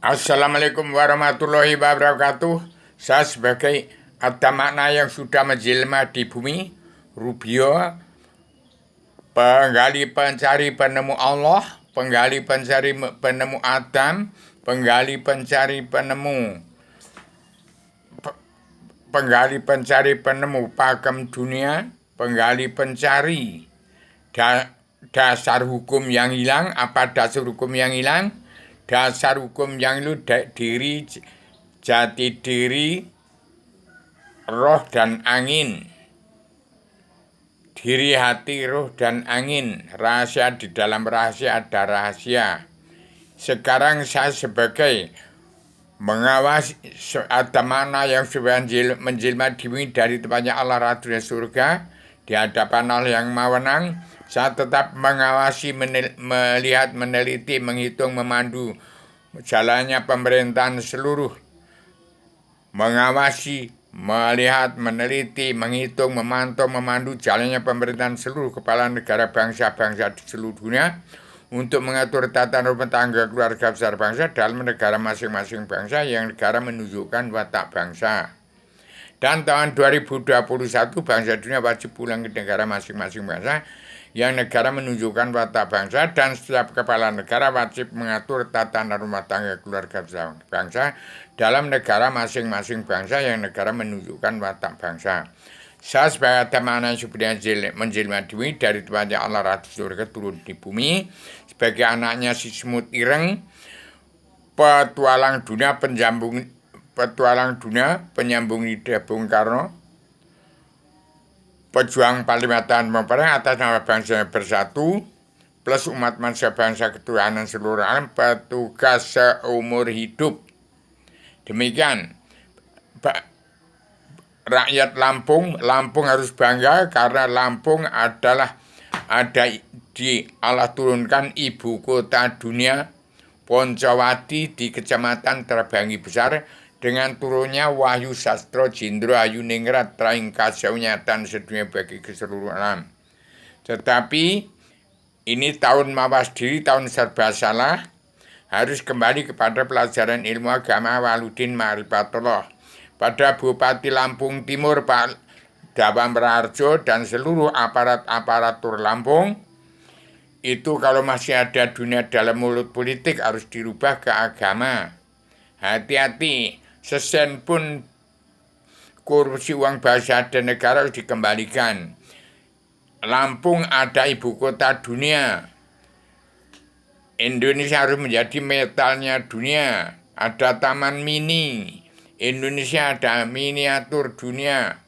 Assalamualaikum warahmatullahi wabarakatuh. Saya sebagai ada makna yang sudah menjelma di bumi, Rubio, penggali pencari penemu Allah, penggali pencari penemu Adam, penggali pencari penemu, penggali pencari penemu pakem dunia, penggali pencari dasar hukum yang hilang. Apa dasar hukum yang hilang? Dasar hukum yang itu diri, jati diri, roh dan angin. Diri, hati, roh, dan angin. Rahasia di dalam rahasia ada rahasia. Sekarang saya sebagai mengawasi ada mana yang sudah menjelma diri dari tempatnya Allah Rasulnya surga di hadapan Allah yang mawenang. Saya tetap mengawasi, melihat, meneliti, menghitung, memandu jalannya pemerintahan seluruh, mengawasi, melihat, meneliti, menghitung, memantau, memandu jalannya pemerintahan seluruh kepala negara bangsa-bangsa di seluruh dunia untuk mengatur tata rumah tangga keluarga besar bangsa dalam negara masing-masing bangsa yang negara menunjukkan watak bangsa. Dan tahun 2021 bangsa dunia wajib pulang ke negara masing-masing bangsa yang negara menunjukkan watak bangsa, dan setiap kepala negara wajib mengatur tatanan rumah tangga keluarga bangsa dalam negara masing-masing bangsa yang negara menunjukkan watak bangsa. Saya sebagai teman yang sudah menjelma diri dari tempatnya Allah Ratu surga turun di bumi sebagai anaknya si semut ireng, petualang dunia penyambung lidah Bung Karno, pejuang Kalimantan memperang atas nama bangsa bersatu, plus umat manusia bangsa ketuhanan seluruh alam, petugas seumur hidup. Demikian, rakyat Lampung harus bangga karena Lampung adalah ada di Allah turunkan ibu kota dunia, Poncowati di kecamatan Terbangi Besar, dengan turunnya Wahyu Sastro Jindro Ayu Ningrat Traing Kasaunyatan sedunia bagi keseluruhan alam. Tetapi ini tahun mawas diri, tahun serba salah, harus kembali kepada pelajaran ilmu agama Waludin Ma'rifatullah. Pada Bupati Lampung Timur Pak Dawam Raharjo dan seluruh aparatur Lampung, itu kalau masih ada dunia dalam mulut politik harus dirubah ke agama. Hati-hati, sesen pun korupsi uang bangsa dan negara harus dikembalikan. Lampung ada ibu kota dunia. Indonesia harus menjadi metalnya dunia. Ada taman mini. Indonesia ada miniatur dunia.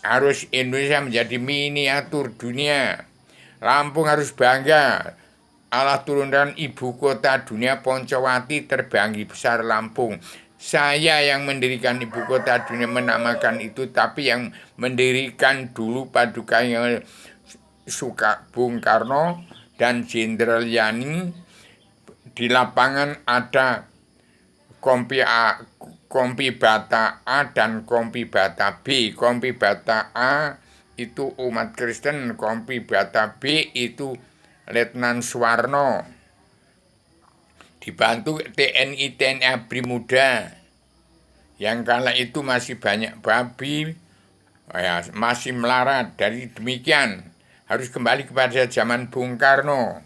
Harus Indonesia menjadi miniatur dunia. Lampung harus bangga. Allah turunkan ibu kota dunia Poncowati Terbangi Besar Lampung. Saya yang mendirikan ibu kota dunia menamakan itu, tapi yang mendirikan dulu padukanya Bung Karno dan Jenderal Yani. Di lapangan ada Kompi Bata A dan Kompi Bata B. Kompi Bata A itu umat Kristen, Kompi Bata B itu Letnan Suwarno, dibantu TNI ABRI Muda. Yang kala itu masih banyak babi, masih melarat. Dari demikian harus kembali kepada zaman Bung Karno.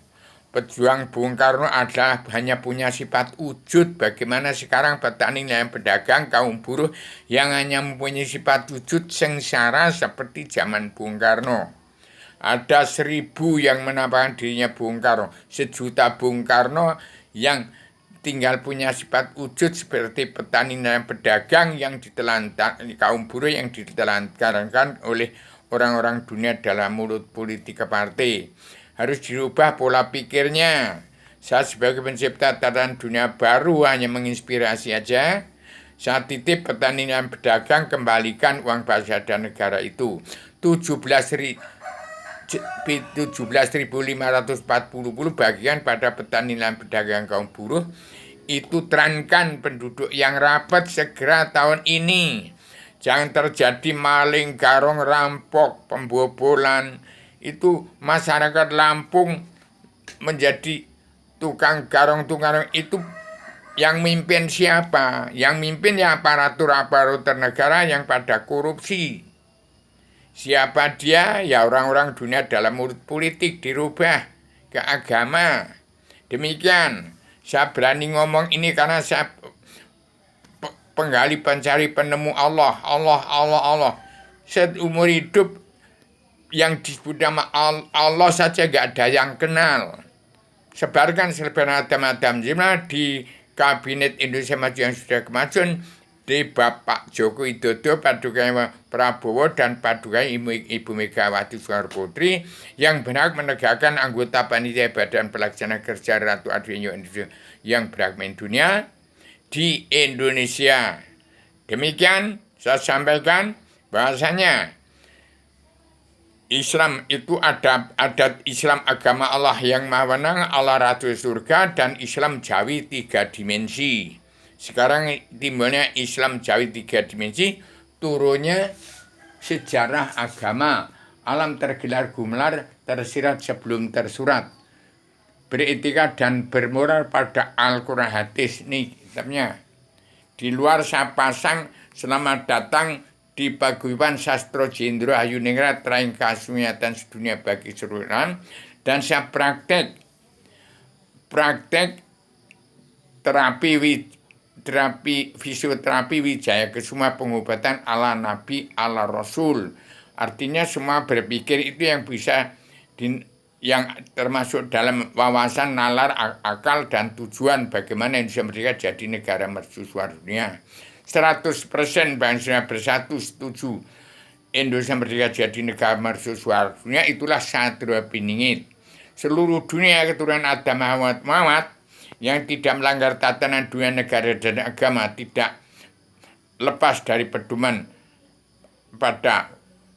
Pejuang Bung Karno adalah hanya punya sifat wujud. Bagaimana sekarang petani dan pedagang, kaum buruh yang hanya mempunyai sifat wujud sengsara seperti zaman Bung Karno. Ada 1000 yang menampakkan dirinya Bung Karno, 1.000.000 Bung Karno yang tinggal punya sifat wujud seperti petani dan pedagang yang ditelantarkan, kaum buruh yang ditelantarkan oleh orang-orang dunia dalam mulut politik partai. Harus dirubah pola pikirnya. Saya sebagai pencipta tatanan dunia baru hanya menginspirasi aja. Saya titip petani dan pedagang, kembalikan uang bangsa dan negara itu. 17.540 bagian pada petani dan pedagang kaum buruh. Itu terankan penduduk yang rapat segera tahun ini. Jangan terjadi maling, garong, rampok, pembobolan. Itu masyarakat Lampung menjadi tukang garong itu yang mimpin siapa? Yang mimpin ya aparatur-aparatur negara yang pada korupsi. Siapa dia? Ya orang-orang dunia dalam urut politik dirubah ke agama. Demikian, saya berani ngomong ini karena saya penggali pencari penemu Allah. Allah. Seumur hidup yang disebut nama Allah saja gak ada yang kenal. Sebarkan selebaran Adam Jimlah di Kabinet Indonesia Maju yang sudah kemajuan di Bapak Joko Widodo, Paduka Prabowo, dan Paduka Ibu Megawati Soekarno Putri yang berhak menegakkan anggota panitia badan pelaksana kerja Ratu Adwiyo Indonesia yang beragama dunia di Indonesia. Demikian saya sampaikan bahasanya Islam itu adat Islam agama Allah yang Maha Wenang, Allah Ratu Surga, dan Islam Jawi 3 dimensi. Sekarang timbulnya Islam Jawi 3 dimensi, turunnya sejarah agama. Alam tergelar gumelar, tersirat sebelum tersurat. Beretika dan bermoral pada Al-Quran hadis. Nih kitabnya. Di luar saya pasang selamat datang di Paguyuban Sastro Jendro Ayuningrat Traing Kasunyatan Sedunia bagi seluruh orang, dan saya praktek fisioterapi Wijaya Kesuma, pengobatan ala Nabi ala Rasul. Artinya semua berpikir itu yang bisa yang termasuk dalam wawasan, nalar, akal, dan tujuan bagaimana Indonesia Merdeka jadi negara mercusuar dunia. 100% bangsa bersatu setuju Indonesia Merdeka jadi negara mercusuar dunia. Itulah Satria Piningit. Seluruh dunia keturunan Adam Muhammad yang tidak melanggar tatanan dunia, negara, dan agama, tidak lepas dari pedoman pada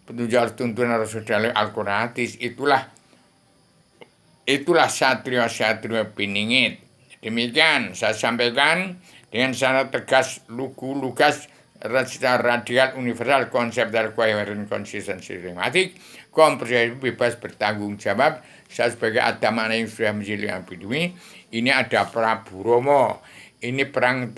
petunjuk tuntunan Rasulullah Al-Quran hadis. Itulah Satria Piningit. Demikian saya sampaikan dengan secara tegas, lugas, radikal, universal, konseptual, koheren, konsisten, sistematik, komprehensif, bebas, bertanggung jawab. Saya sebagai Adamana yang sudah menjadi bumi, ini ada Prabu Romo, ini perang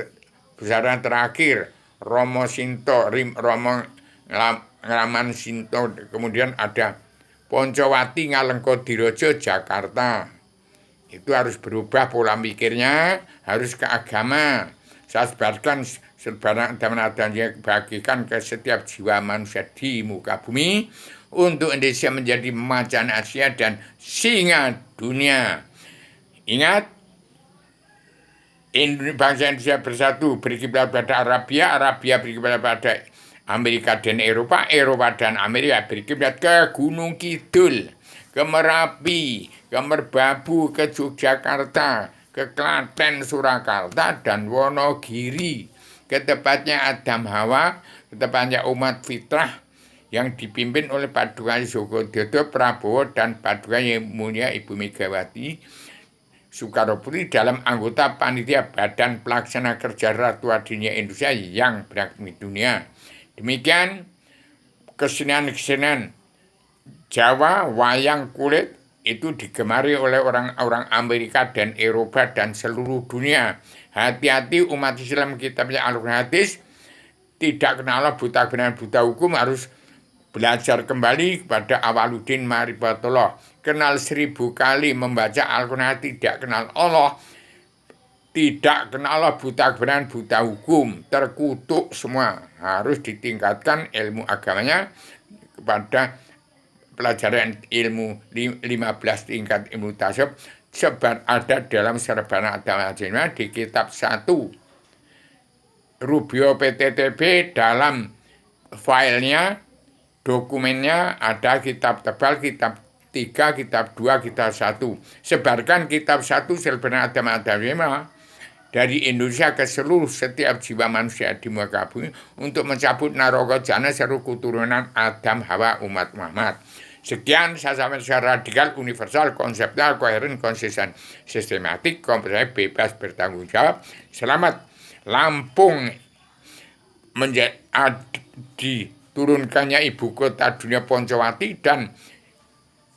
besaran terakhir, Romo Sinto, Romo Ngeraman Sinto, kemudian ada Poncowati Ngalengko Dirojo Jakarta. Itu harus berubah pola pikirnya, harus ke agama. Saya sebarkan sebarang dan bagikan ke setiap jiwa manusia di muka bumi untuk Indonesia menjadi macan Asia dan singa dunia. Ingat, bangsa Indonesia bersatu, berkiblat pada Arabia, Arabia berkiblat pada Amerika dan Eropa, Eropa dan Amerika berkiblat ke Gunung Kidul, ke Merapi, ke Merbabu, ke Yogyakarta, ke Klaten, Surakarta, dan Wonogiri. Ke tempatnya Adam Hawa, ke tempatnya umat fitrah yang dipimpin oleh Paduka Joko Widodo, Prabowo, dan Paduka Yang Mulia Ibu Megawati Soekarno Putri dalam anggota panitia Badan Pelaksana Kerja Ratu Adwiyo Indonesia yang beragama dunia. Demikian kesenian-kesenian Jawa, wayang kulit itu digemari oleh orang-orang Amerika dan Eropa dan seluruh dunia. Hati-hati umat Islam, kitabnya Al-Quran hadis, tidak kenal Allah, buta benar, buta hukum, harus belajar kembali kepada Awaluddin Marifatullah. Kenal 1000 kali membaca Al-Quran, tidak kenal Allah, tidak kenal Allah, buta kebenaran, buta hukum, terkutuk semua. Harus ditingkatkan ilmu agamanya kepada pelajaran ilmu 15 tingkat ilmu tasawuf, sebar ada dalam Serbana Agama Jemaah di kitab 1 Rubio PTTB. Dalam filenya, dokumennya ada kitab tebal, kitab 3, kitab 2, kitab 1. Sebarkan kitab 1 Serbana Agama Jemaah dari Indonesia ke seluruh setiap jiwa manusia di muka bumi untuk mencabut naraka jana seluruh keturunan Adam Hawa umat Muhammad. Sekian saya sampaikan secara radikal, universal, konseptual, koheren, konsisten, sistematik, komprehensif, bebas, bertanggung jawab. Selamat Lampung menjadi diturunkannya ibu kota dunia Poncowati dan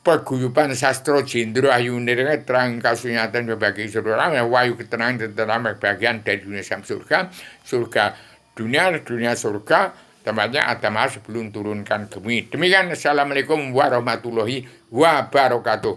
paguyuban sastra Jendra Ayunir terang kasunyatan bagi seluruh wahyu ketenangan dalam bagian dari dunia surga, surga dunia surga, tempatnya Adam sebelum turunkan bumi. Demikian, assalamualaikum warahmatullahi wabarakatuh.